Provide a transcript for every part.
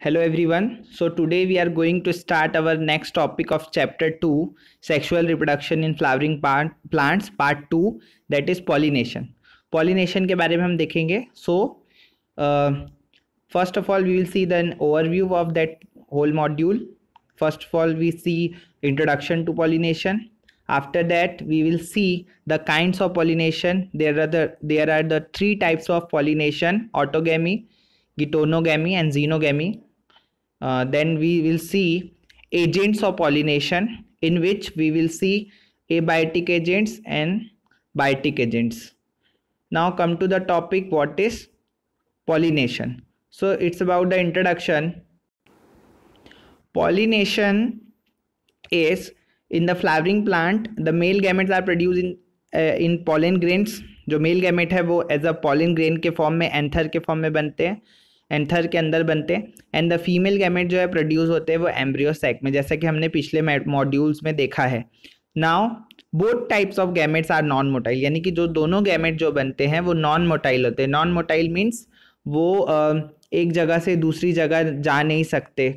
Hello everyone. So today we are going to start our next topic of chapter 2, sexual reproduction in flowering plants part 2, that is pollination. Pollination के बारे में हम देखेंगे. So first of all we will see the overview of that whole module. First of all we see introduction to pollination. After that we will see the kinds of pollination. There are the three types of pollination: autogamy, geitonogamy and xenogamy. Then we will see agents of pollination, in which we will see abiotic agents and biotic agents. Now come to the topic, what is pollination? So it's about the introduction. Pollination is in the flowering plant, the male gametes are produced in pollen grains. जो male gamete है वो as a pollen grain के form में, anther के form में बनते हैं, anther के अंदर बनते हैं. एंड द फीमेल गैमेट जो है प्रोड्यूस होते हैं वो एम्ब्रियो सैक में, जैसा कि हमने पिछले मॉड्यूल्स में देखा है. Now both types of gametes are non motile, यानी कि जो दोनों गैमेट जो बनते हैं वो नॉन मोटाइल होते हैं. नॉन मोटाइल मीन्स वो एक जगह से दूसरी जगह जा नहीं सकते.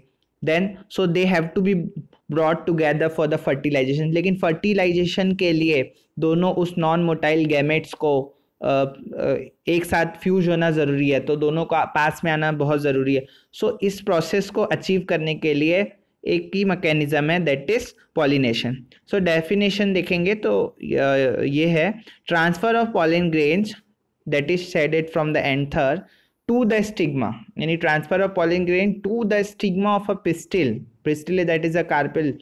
Then so they have to be brought together for the fertilisation. लेकिन फर्टिलाइजेशन के लिए दोनों उस नॉन मोटाइल गैमेट्स को एक साथ फ्यूज होना ज़रूरी है, तो दोनों का पास में आना बहुत ज़रूरी है. सो इस प्रोसेस को अचीव करने के लिए एक ही मैकेनिज्म है, that is pollination. So definition देखेंगे तो ये है: transfer of pollen grains that is shedded from the anther to the stigma, यानी transfer of pollen grain to the stigma of a pistil. Pistil that is a carpel.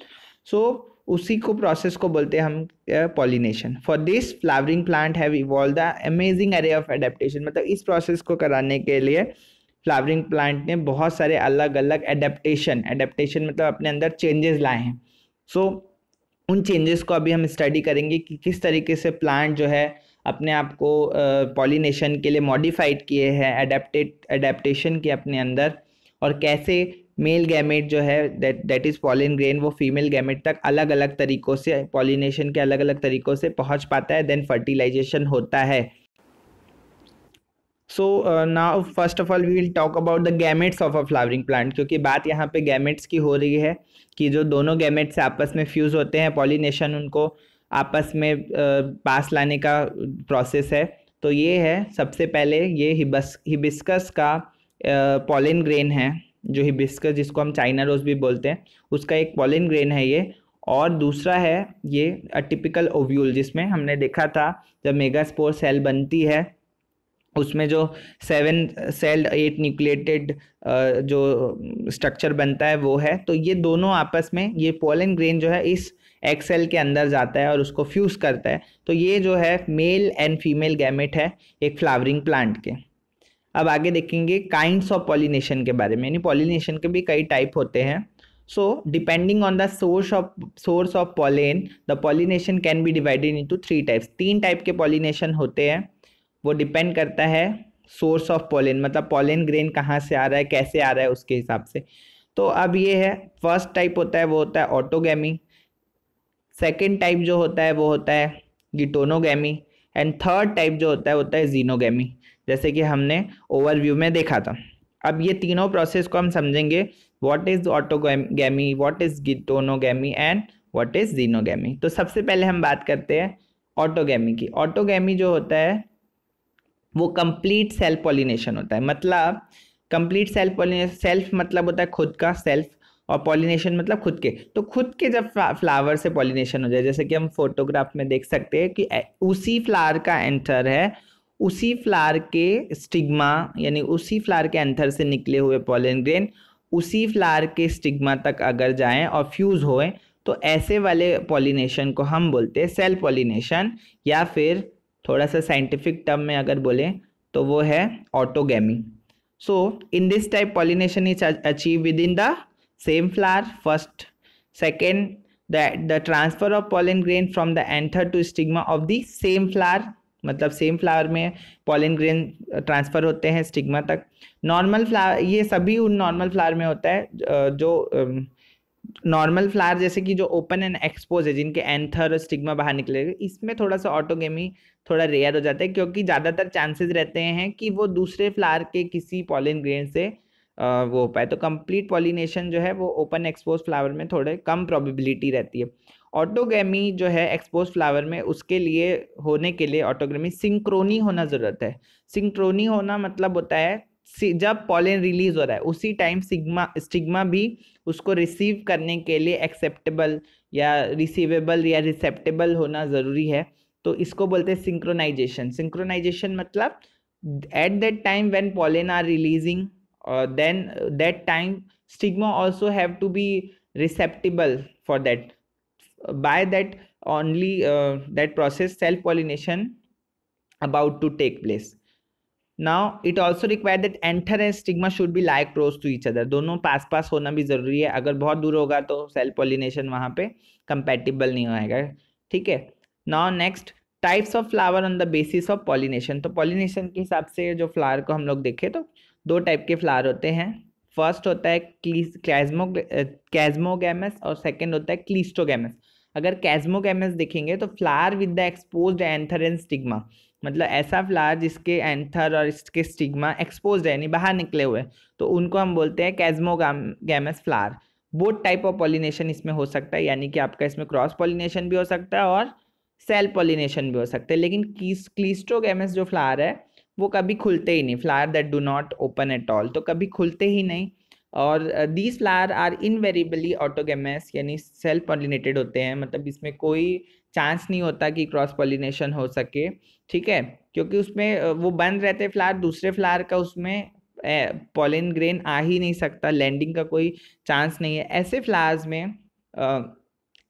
So उसी को process को बोलते हैं हम pollination. For this flowering plant have evolve the amazing array of adaptation. मतलब इस process को कराने के लिए फ्लावरिंग प्लांट ने बहुत सारे अलग अलग एडेप्टेशन मतलब अपने अंदर चेंजेस लाए हैं. सो उन चेंजेस को अभी हम स्टडी करेंगे कि किस तरीके से प्लांट जो है अपने आप को पॉलिनेशन के लिए मॉडिफाइड किए हैं, एडेप्टेशन किए अपने अंदर, और कैसे मेल गैमेट जो है दैट इज पॉलिन ग्रेन वो फीमेल गैमेट तक अलग अलग तरीकों से पॉलिनेशन के अलग अलग तरीकों से पहुंच पाता है, देन फर्टिलाइजेशन होता है. So now first of all we will talk about the gametes of a flowering plant, क्योंकि बात यहाँ पे गैमेट्स की हो रही है कि जो दोनों गैमेट्स आपस में फ्यूज होते हैं, पॉलिनेशन उनको आपस में पास लाने का प्रोसेस है. तो ये है सबसे पहले ये हिबिस्कस का पॉलिन ग्रेन है, जो हिबिस्कस जिसको हम चाइना रोज भी बोलते हैं, उसका एक पॉलिन ग्रेन है ये. और दूसरा है ये अटिपिकल ओव्यूल, जिसमें हमने देखा था जब मेगास्पोर सेल बनती है उसमें जो 7 सेल्ड 8 न्यूक्लिएटेड जो स्ट्रक्चर बनता है वो है. तो ये दोनों आपस में, ये पॉलिन ग्रेन जो है इस एग सेल के अंदर जाता है और उसको फ्यूज करता है. तो ये जो है मेल एंड फीमेल गैमेट है एक फ्लावरिंग प्लांट के. अब आगे देखेंगे काइंड्स ऑफ पॉलिनेशन के बारे में, यानी पॉलिनेशन के भी कई टाइप होते हैं. So depending on the source of pollen the pollination can be divided into 3 types. 3 type के पॉलिनेशन होते हैं. वो डिपेंड करता है सोर्स ऑफ पॉलिन, मतलब पॉलिन ग्रेन कहाँ से आ रहा है, कैसे आ रहा है, उसके हिसाब से. तो अब ये है, फर्स्ट टाइप होता है वो होता है ऑटोगैमी. सेकेंड टाइप जो होता है वो होता है गीटोनोगैमी. एंड थर्ड टाइप जो होता है जीनोगैमी, जैसे कि हमने ओवरव्यू में देखा था. अब ये तीनों प्रोसेस को हम समझेंगे, what is autogamy, what is geitonogamy and what is xenogamy. तो सबसे पहले हम बात करते हैं ऑटोगैमी की. ऑटोगैमी जो होता है वो कंप्लीट सेल्फ पॉलिनेशन होता है. मतलब कंप्लीट सेल्फ पॉलिनेशन, सेल्फ मतलब होता है खुद का, सेल्फ, और पॉलिनेशन मतलब खुद के. तो खुद के जब फ्लावर से पॉलिनेशन हो जाए, जैसे कि हम फोटोग्राफ में देख सकते हैं कि उसी फ्लावर का एंथर है, उसी फ्लावर के स्टिग्मा, यानी उसी फ्लावर के एंथर से निकले हुए पॉलिन ग्रेन उसी फ्लावर के स्टिग्मा तक अगर जाएं और फ्यूज होएं, तो ऐसे वाले पॉलिनेशन को हम बोलते हैं सेल्फ पॉलिनेशन, या फिर थोड़ा सा साइंटिफिक टर्म में अगर बोलें तो वो है autogamy. So in this type pollination is achieve within the same flower first. Second, the transfer of pollen grain from the anther to stigma of the same flower, मतलब same flower में pollen grain transfer होते हैं stigma तक. Normal flower, ये सभी उन normal flower में होता है जो नॉर्मल फ्लावर जैसे कि जो ओपन एंड एक्सपोज है, जिनके एंथर और स्टिग्मा बाहर निकलेगा, इसमें थोड़ा सा ऑटोगेमी थोड़ा रेयर हो जाता है, क्योंकि ज़्यादातर चांसेस रहते हैं कि वो दूसरे फ्लावर के किसी पॉलिन ग्रेन से वो हो पाए। तो कंप्लीट पॉलिनेशन जो है वो ओपन एक्सपोज फ्लावर में थोड़े कम प्रोबेबिलिटी रहती है। ऑटोगेमी जो है एक्सपोज फ्लावर में, उसके लिए होने के लिए ऑटोगेमी सिंक्रोनी होना ज़रूरत है। सिंक्रोनी होना मतलब होता है जब पॉलन रिलीज हो रहा है उसी टाइम स्टिग्मा भी उसको रिसीव करने के लिए एक्सेप्टेबल या रिसीवेबल या रिसेप्टेबल होना ज़रूरी है। तो इसको बोलते हैं सिंक्रोनाइजेशन। सिंक्रोनाइजेशन मतलब at that time when pollen are releasing, then that time stigma also have to be receptible for that. By that only that process self pollination about to take place. Now it also require that anther and stigma should be like close to each other. दोनों पास पास होना भी जरूरी है, अगर बहुत दूर होगा तो सेल्फ पॉलिनेशन वहां पे कंपैटिबल नहीं होएगा। ठीक है। Now next, types of flower on the basis of pollination. तो पॉलिनेशन के हिसाब से जो फ्लावर को हम लोग देखें तो दो टाइप के फ्लावर होते हैं। फर्स्ट होता है कैस्मोगैमस और सेकंड होता है क्लीस्टोगैमस। अगर कैस्मोगैमस देखेंगे तो flower with the exposed anther and stigma, मतलब ऐसा फ्लावर जिसके एंथर और इसके स्टिग्मा एक्सपोज्ड है यानी बाहर निकले हुए, तो उनको हम बोलते हैं chasmogamous flower. Both type of pollination इसमें हो सकता है, यानी कि आपका इसमें क्रॉस पॉलिनेशन भी हो सकता है और सेल्फ पॉलिनेशन भी हो सकता है। लेकिन क्लीस्टोगैमस जो फ्लावर है वो कभी खुलते ही नहीं, flower that do not open at all, तो कभी खुलते ही नहीं। और दीज फ्लावर आर इनवेरिएबली ऑटोगैमस यानी सेल्फ पॉलिनेटेड होते हैं, मतलब इसमें कोई चांस नहीं होता कि क्रॉस पॉलिनेशन हो सके। ठीक है, क्योंकि उसमें वो बंद रहते फ्लावर, दूसरे फ्लावर का उसमें पॉलिन ग्रेन आ ही नहीं सकता, लैंडिंग का कोई चांस नहीं है। ऐसे फ्लावर्स में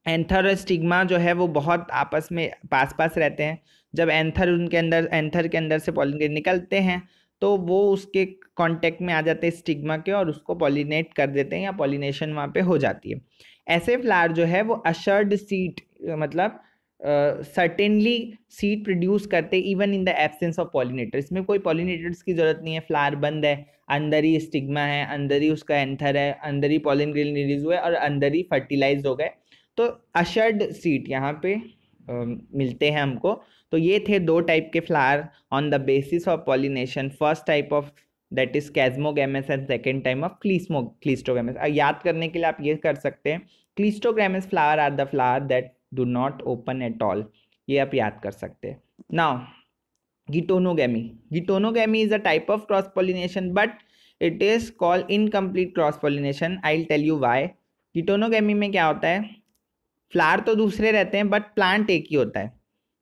एंथर और स्टिग्मा जो है वो बहुत आपस में पास पास रहते हैं। जब एंथर के अंदर से पॉलिन ग्रेन निकलते हैं तो वो उसके कांटेक्ट में आ जाते हैं स्टिग्मा के और उसको पॉलिनेट कर देते हैं या पॉलिनेशन वहाँ पे हो जाती है। ऐसे फ्लावर जो है वो अशर्ड सीड, मतलब सर्टेनली सीड प्रोड्यूस करते even in the absence of pollinator. इसमें कोई पॉलिनेटर्स की जरूरत नहीं है, फ्लावर बंद है, अंदर ही स्टिग्मा है, अंदर ही उसका एंथर है, अंदर ही पॉलिन ग्रेन रिलीज हुए और अंदर ही फर्टिलाइज हो गए। तो अशर्ड सीड यहाँ पे मिलते हैं हमको। तो ये थे दो टाइप के flower on the basis of pollination. First type of that is chasmogamous and second type of cleistogamous. याद करने के लिए आप ये कर सकते हैं, cleistogamous flower are the flower that do not open at all, ये आप याद कर सकते हैं। Now geitonogamy. Geitonogamy is a type of cross pollination but it is called incomplete cross pollination. I will tell you why. Geitonogamy में क्या होता है, फ्लावर तो दूसरे रहते हैं बट प्लांट एक ही होता है।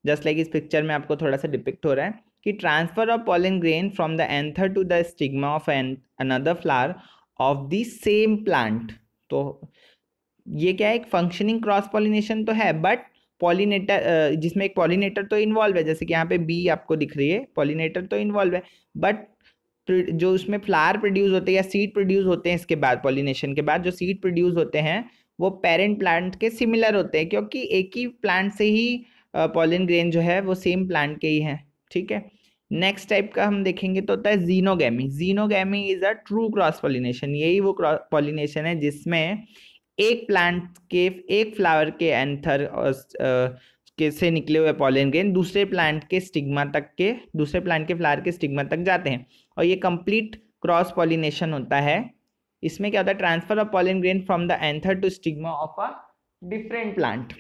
जस्ट लाइक इस पिक्चर में आपको थोड़ा सा डिपिक्ट हो रहा है कि transfer of pollen grain from the anther to the stigma of another flower of the same plant. तो ये क्या है, एक फंक्शनिंग क्रॉस पॉलिनेशन तो है बट पॉलिनेटर, जिसमें एक पॉलिनेटर तो इन्वॉल्व है, जैसे कि यहाँ पे बी आपको दिख रही है, पॉलिनेटर तो इन्वॉल्व है बट जो उसमें फ्लावर प्रोड्यूस होते हैं या सीड प्रोड्यूस होते हैं इसके बाद, पॉलिनेशन के बाद जो सीड प्रोड्यूस होते हैं वो पेरेंट प्लांट के सिमिलर होते हैं, क्योंकि एक ही प्लांट से ही पॉलन ग्रेन जो है वो सेम प्लांट के ही हैं। ठीक है। नेक्स्ट टाइप का हम देखेंगे तो होता है xenogamy. Xenogamy is a true cross pollination. यही वो क्रॉस पॉलिनेशन है जिसमें एक प्लांट के एक फ्लावर के एंथर के से निकले हुए पॉलन ग्रेन दूसरे प्लांट के फ्लावर के स्टिग्मा तक जाते हैं, और ये कंप्लीट क्रॉस पॉलिनेशन होता है। इसमें क्या होता है, transfer of pollen grain from the anther to stigma of a different plant.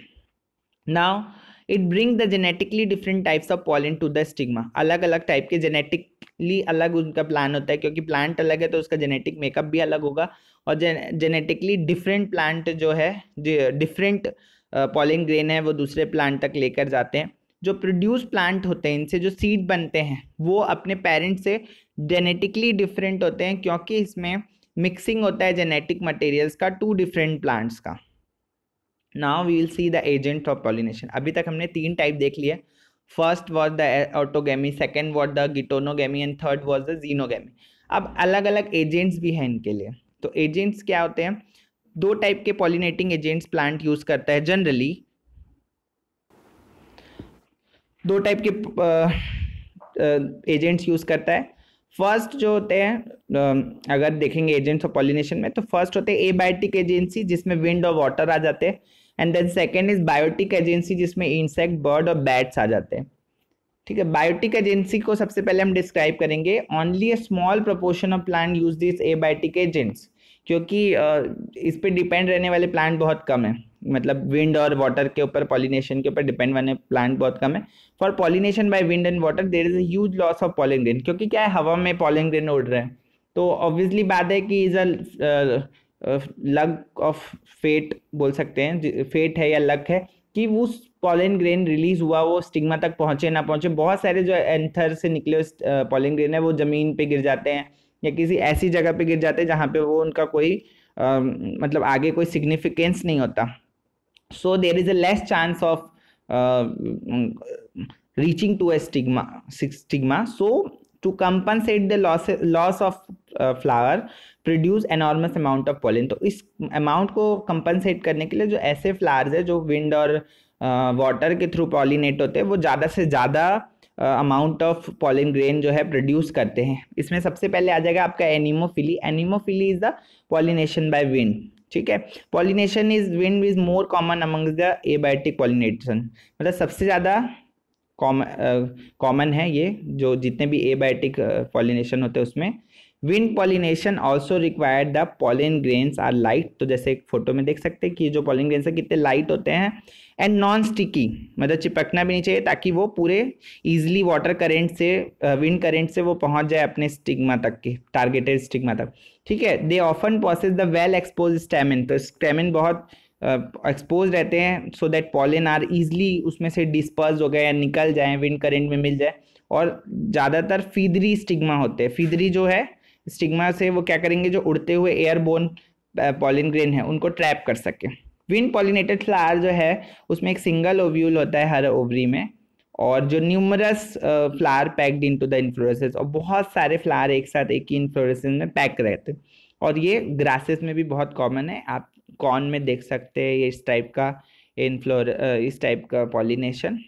Now it bring the genetically different types of pollen to the stigma. अलग अलग टाइप के जेनेटिकली अलग उनका प्लान होता है, क्योंकि प्लांट अलग है तो उसका जेनेटिक मेकअप भी अलग होगा, और जेनेटिकली डिफरेंट प्लांट जो है, डिफरेंट पॉलन ग्रेन है वो दूसरे प्लांट तक लेकर जाते हैं। जो प्रोड्यूस प्लांट होते हैं, इनसे जो सीड बनते हैं वो अपने पेरेंट से जेनेटिकली डिफरेंट होते हैं, क्योंकि इसमें मिक्सिंग होता है जेनेटिक मटेरियल्स का टू डिफरेंट प्लांट्स का। Now we will see the agent of pollination. अभी तक हमने तीन टाइप देख लिए। First was the autogamy, second was the geitonogamy and third was the xenogamy. अब अलग अलग एजेंट्स भी हैं इनके लिए। तो एजेंट्स क्या होते हैं, दो टाइप के पॉलिनेटिंग एजेंट्स प्लांट यूज करता है जनरली। दो टाइप के एजेंट्स यूज करता है। फर्स्ट जो होते हैं, अगर देखेंगे एजेंट्स ऑफ पॉलिनेशन में, तो फर्स्ट होते हैं एबायोटिक एजेंसी जिसमें विंड और वाटर आ जाते हैं, and then second is biotic agency जिसमें इंसेक्ट, बर्ड और बैट्स आ जाते हैं। ठीक है। बायोटिक एजेंसी को सबसे पहले हम डिस्क्राइब करेंगे। Only a small proportion of plant use this abiotic agents, क्योंकि इस पे डिपेंड रहने वाले प्लांट बहुत कम है, मतलब विंड और वाटर के ऊपर, पॉलिनेशन के ऊपर डिपेंड वाले प्लांट बहुत कम है। For pollination by wind and water there is a huge loss of pollen grain, क्योंकि क्या है, हवा में पॉलन ग्रेन उड़ रहे हैं, तो ऑब्वियसली बात है कि is a luck of fate बोल सकते हैं, फेट है या लक है कि वो पॉलन ग्रेन रिलीज हुआ, वो स्टिग्मा तक पहुंचे ना पहुंचे। बहुत सारे जो एंथर से निकले पॉलन ग्रेन है वो जमीन पे गिर जाते हैं या किसी ऐसी जगह पे गिर जाते हैं जहाँ पे वो उनका कोई मतलब आगे कोई सिग्निफिकेंस नहीं होता। So there is a less chance of reaching to a stigma. So to compensate the loss of flower, produce enormous amount of pollen. तो इस अमाउंट को कंपनसेट करने के लिए जो ऐसे फ्लावर्स है जो विंड और वाटर के थ्रू पॉलिनेट होते हैं, वो ज़्यादा से ज़्यादा अमाउंट ऑफ पॉलन ग्रेन जो है प्रोड्यूस करते हैं। इसमें सबसे पहले आ जाएगा आपका anemophily. Anemophily is the pollination by wind. ठीक है। Pollination is wind is more common among the abiotic pollination, मतलब सबसे ज़्यादा कॉमन है ये, जो जितने भी एबायोटिक पॉलिनेशन होते हैं उसमें। Wind pollination also required the pollen grains are light, तो जैसे एक फोटो में देख सकते हैं कि जो पॉलन ग्रेन्स है कितने लाइट होते हैं, एंड नॉन स्टिकी, मतलब चिपकना भी नहीं चाहिए ताकि वो पूरे इजिली वाटर करेंट से, विंड करेंट से वो पहुंच जाए अपने स्टिग्मा तक के, टारगेटेड स्टिग्मा तक। ठीक है। They often possess the well expose stamen, तो स्टेमिन बहुत एक्सपोज रहते हैं so that pollen are easily उसमें से डिस्पर्स हो गए या निकल जाए, विंड करेंट में मिल जाए। और ज़्यादातर फीदरी स्टिग्मा होते हैं। फीदरी जो है स्टिग्मा से वो क्या करेंगे, जो उड़ते हुए एयरबोर्न पॉलन ग्रेन है उनको ट्रैप कर सके। विंड पॉलिनेटेड फ्लावर जो है उसमें एक सिंगल ओव्यूल होता है हर ओवरी में, और जो numerous flower packed into the inflorescence, और बहुत सारे फ्लावर एक साथ एक ही इन्फ्लोरेसेंस में पैक रहते हैं। और ये ग्रासेस में भी बहुत कॉमन है, आप कॉर्न में देख सकते हैं ये इस टाइप का इस टाइप का pollination.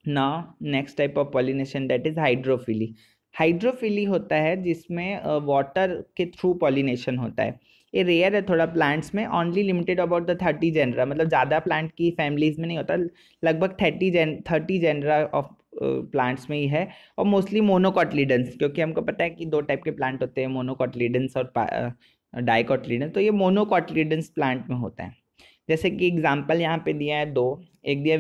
Now next type of pollination that is hydrophily. Hydrophily होता है जिसमें वाटर के थ्रू पॉलिनेशन होता है। ये रेयर है थोड़ा प्लांट्स में, only limited about the 30 genera, मतलब ज़्यादा प्लांट की फैमिलीज में नहीं होता, लगभग 30 जेनरा ऑफ प्लांट्स में ही है। और मोस्टली मोनोकॉटलीडेंस, क्योंकि हमको पता है कि दो टाइप के प्लांट होते हैं, मोनोकॉटलीडेंस और डाइकॉटलीडेंस, तो ये मोनोकॉटलीडेंस प्लांट में होता है। जैसे कि एग्जाम्पल यहाँ पे दिया है दो, एक दिया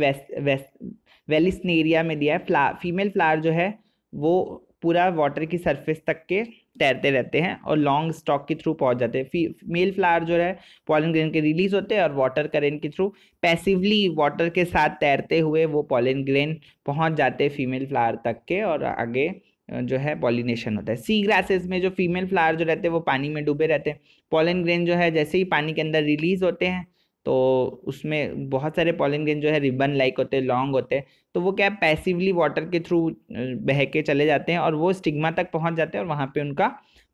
वेलिस्नेरिया में दिया है, फीमेल फ्लावर जो है वो पूरा वाटर की सरफेस तक के तैरते रहते हैं और लॉन्ग स्टॉक के थ्रू पहुंच जाते हैं। मेल फ्लावर जो है पॉलन ग्रेन के रिलीज होते हैं और वाटर करेंट के थ्रू पैसिवली वाटर के साथ तैरते हुए वो पॉलन ग्रेन पहुंच जाते हैं फीमेल फ्लावर तक के, और आगे जो है पॉलिनेशन होता है। सी ग्रासेस में जो फीमेल फ्लावर जो रहते हैं वो पानी में डूबे रहते हैं। पॉलन ग्रेन जो है जैसे ही पानी के अंदर रिलीज होते हैं तो उसमें बहुत सारे पॉलन ग्रेन जो है रिबन लाइक होते हैं, लॉन्ग होते हैं, तो वो क्या पैसिवली वाटर के थ्रू बह के चले जाते हैं और वो स्टिग्मा तक पहुंच जाते हैं और वहां पे उनका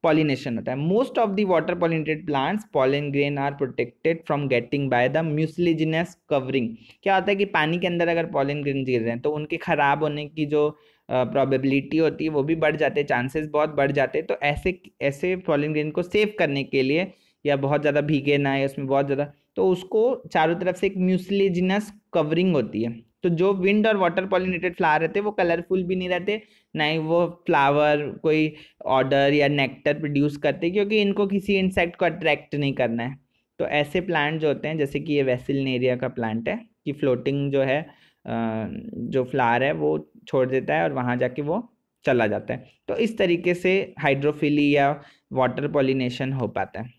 पॉलिनेशन होता है। Most of the water pollinated plants pollen grain are protected from getting by the mucilaginous covering. क्या होता है कि पानी के अंदर अगर पॉलन ग्रेन गिर रहे हैं तो उनके खराब होने की जो प्रोबेबिलिटी होती है वो भी बढ़ जाते हैं, चांसेस बहुत बढ़ जाते हैं। तो ऐसे ऐसे पॉलन ग्रेन को सेव करने के लिए, या बहुत ज़्यादा भीगे ना है उसमें बहुत ज़्यादा, तो उसको चारों तरफ से एक म्यूसिलेजिनस कवरिंग होती है। तो जो विंड और वाटर पॉलिनेटेड फ्लावर रहते हैं वो कलरफुल भी नहीं रहते, ना ही वो फ्लावर कोई ऑर्डर या नेक्टर प्रोड्यूस करते, क्योंकि इनको किसी इंसेक्ट को अट्रैक्ट नहीं करना है। तो ऐसे प्लांट जो होते हैं, जैसे कि ये वेसिलनेरिया का प्लांट है, कि फ्लोटिंग जो है जो फ्लावर है वो छोड़ देता है और वहाँ जाके वो चला जाता है। तो इस तरीके से हाइड्रोफिली या वाटर पॉलिनेशन हो पाता है।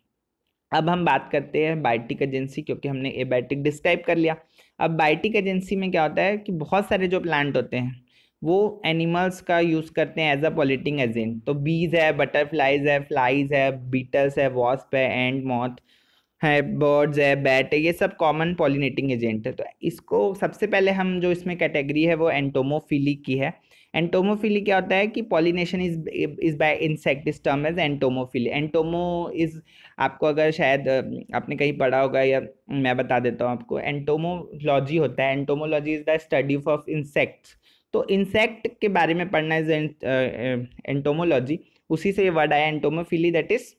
अब हम बात करते हैं बायोटिक एजेंसी, क्योंकि हमने एबायोटिक डिस्क्राइब कर लिया। अब बायोटिक एजेंसी में क्या होता है कि बहुत सारे जो प्लांट होते हैं वो एनिमल्स का यूज़ करते हैं एज अ पॉलिनेटिंग एजेंट। तो बीज है, बटरफ्लाइज है, फ्लाइज है, बीटल्स है, वॉस्प है, एंड मॉथ है, बर्ड्स है, बैट है, ये सब कॉमन पॉलिनेटिंग एजेंट है। तो इसको सबसे पहले हम जो इसमें कैटेगरी है वो एंटोमोफिली की है। एंटोमोफिली क्या होता है कि pollination is by insect, is term as entomophily. Entomo is, आपको अगर शायद आपने कहीं पढ़ा होगा या मैं बता देता हूँ आपको, एंटोमोलॉजी होता है। Entomology is the study of insects. तो इंसेक्ट के बारे में पढ़ना इज एंटोमोलॉजी, उसी से ये वर्ड आया एंटोमोफिली, दैट इज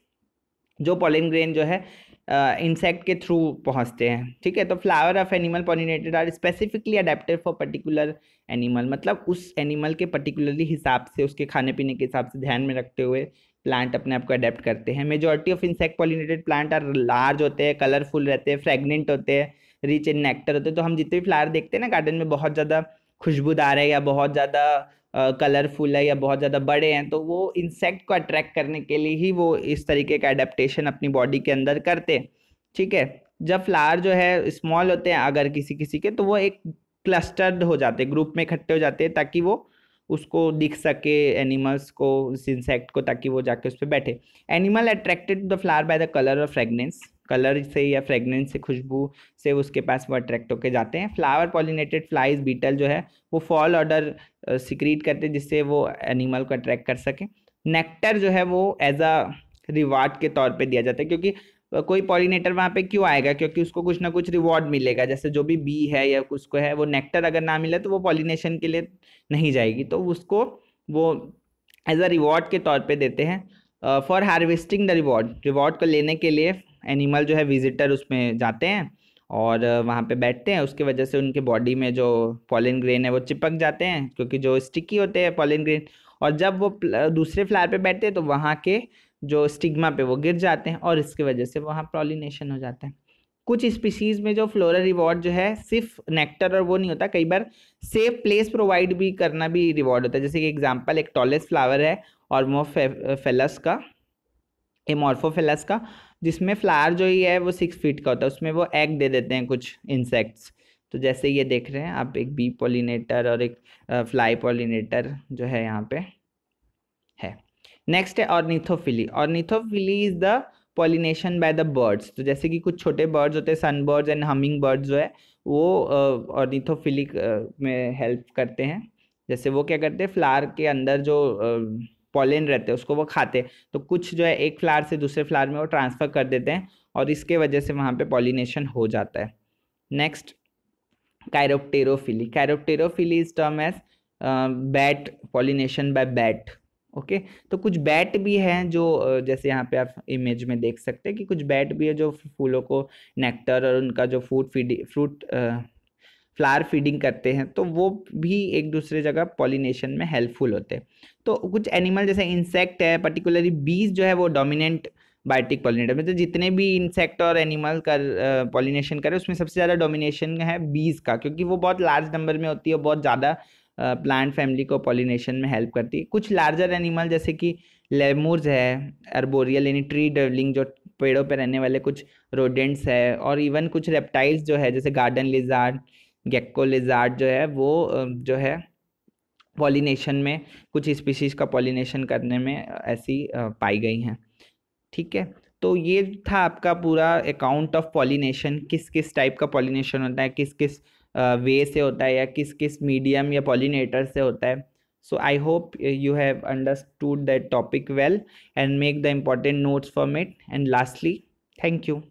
जो पॉलन ग्रेन जो है इंसेक्ट के थ्रू पहुंचते हैं, ठीक है। तो flower of animal pollinated are specifically adapted for particular animal, मतलब उस एनिमल के पर्टिकुलरली हिसाब से, उसके खाने पीने के हिसाब से ध्यान में रखते हुए प्लांट अपने आप को अडेप्ट करते हैं। Majority of insect pollinated plant are large होते हैं, कलरफुल रहते हैं, फ्रेगनेंट होते हैं, रिच इन नेक्टर होते हैं। तो हम जितने भी फ्लावर देखते हैं ना गार्डन में, बहुत ज़्यादा खुशबूदार है या बहुत ज़्यादा कलरफुल है या बहुत ज़्यादा बड़े हैं, तो वो इंसेक्ट को अट्रैक्ट करने के लिए ही वो इस तरीके का अडेप्टेशन अपनी बॉडी के अंदर करते हैं, ठीक है। जब फ्लावर जो है स्मॉल होते हैं अगर किसी किसी के, तो वो एक क्लस्टर्ड हो जाते हैं, ग्रुप में इकट्ठे हो जाते हैं, ताकि वो उसको दिख सके एनिमल्स को, उस इंसेक्ट को, ताकि वो जाके उस पर बैठे। Animal attracted to the flower by the colour और फ्रेगनेंस, कलर से या फ्रेगनेंस से, खुशबू से उसके पास वो अट्रैक्ट होके जाते हैं। फ्लावर पॉलिनेटेड फ्लाइज, बीटल जो है वो फॉल ऑर्डर सिक्रीट करते हैं जिससे वो एनिमल को अट्रैक्ट कर सके। नेक्टर जो है वो एज अ रिवार्ड के तौर पे दिया जाता है, क्योंकि कोई पॉलिनेटर वहाँ पे क्यों आएगा, क्योंकि उसको कुछ ना कुछ रिवॉर्ड मिलेगा। जैसे जो भी बी है या उसको है, वो नेक्टर अगर ना मिले तो वो पॉलिनेशन के लिए नहीं जाएगी, तो उसको वो एज अ रिवॉर्ड के तौर पे देते हैं। For harvesting the reward, reward को लेने के लिए एनिमल जो है विजिटर उसमें जाते हैं और वहाँ पे बैठते हैं। उसकी वजह से उनके बॉडी में जो पॉलन ग्रेन है वो चिपक जाते हैं, क्योंकि जो स्टिकी होते हैं पॉलन ग्रेन, और जब वो दूसरे फ्लावर पे बैठते हैं तो वहाँ के जो स्टिग्मा पे वो गिर जाते हैं और इसकी वजह से वहाँ पॉलिनेशन हो जाता है। कुछ स्पीसीज में जो फ्लोरल रिवॉर्ड जो है सिर्फ नेक्टर और वो नहीं होता, कई बार सेफ प्लेस प्रोवाइड भी करना भी रिवॉर्ड होता है। जैसे कि एग्जांपल एक टॉलेस्ट फ्लावर है ऑर्मोफेलस का, एमॉर्फोफेलस का, जिसमें फ्लावर जो ही है वो 6 फीट का होता है, उसमें वो एग दे देते हैं कुछ इंसेक्ट्स। तो जैसे ये देख रहे हैं आप, एक बी पॉलिनेटर और एक फ्लाई पॉलिनेटर जो है यहाँ पे है। नेक्स्ट है ornithophily. Ornithophily is the pollination by the birds. तो जैसे कि कुछ छोटे बर्ड्स होते हैं, सन बर्ड्स एंड हमिंग बर्ड्स जो है वो ऑर्निथोफिली में हेल्प करते हैं। जैसे वो क्या करते हैं, फ्लावर के अंदर जो पॉलन रहते हैं उसको वो खाते हैं, तो कुछ जो है एक फ्लावर से दूसरे फ्लावर में वो ट्रांसफर कर देते हैं और इसके वजह से वहाँ पे पॉलिनेशन हो जाता है। Next chiropterophily. Chiropterophily is term as bat pollination by bat. Okay, तो कुछ बैट भी हैं जो जैसे यहाँ पे आप इमेज में देख सकते हैं कि कुछ बैट भी है जो फूलों को नेक्टर और उनका जो फ्रूट फ्लावर फीडिंग करते हैं, तो वो भी एक दूसरे जगह पॉलिनेशन में हेल्पफुल होते हैं। तो कुछ एनिमल जैसे इंसेक्ट है, पर्टिकुलरली बीज जो है वो डोमिनेंट बायोटिक पॉलिनेटर, मतलब जितने भी इंसेक्ट और एनिमल कर पॉलिनेशन करे उसमें सबसे ज़्यादा डोमिनेशन है बीज का, क्योंकि वो बहुत लार्ज नंबर में होती है, बहुत ज़्यादा प्लांट फैमिली को पॉलिनेशन में हेल्प करती है। कुछ लार्जर एनिमल जैसे कि लेमूर्स है, अर्बोरियल यानी ट्री डर्वलिंग जो पेड़ों पर रहने वाले कुछ रोडेंट्स है, और इवन कुछ रेप्टाइल्स जो है जैसे गार्डन लिजार्ड, गेक्को लिजार्ड जो है वो जो है पॉलिनेशन में, कुछ स्पीशीज का पॉलिनेशन करने में ऐसी पाई गई हैं, ठीक है। तो ये था आपका पूरा अकाउंट ऑफ पॉलिनेशन, किस किस टाइप का पॉलिनेशन होता है, किस किस वे से होता है, या किस किस मीडियम या पॉलिनेटर से होता है। So I hope you have understood that topic well and make the important notes from it. And lastly, thank you.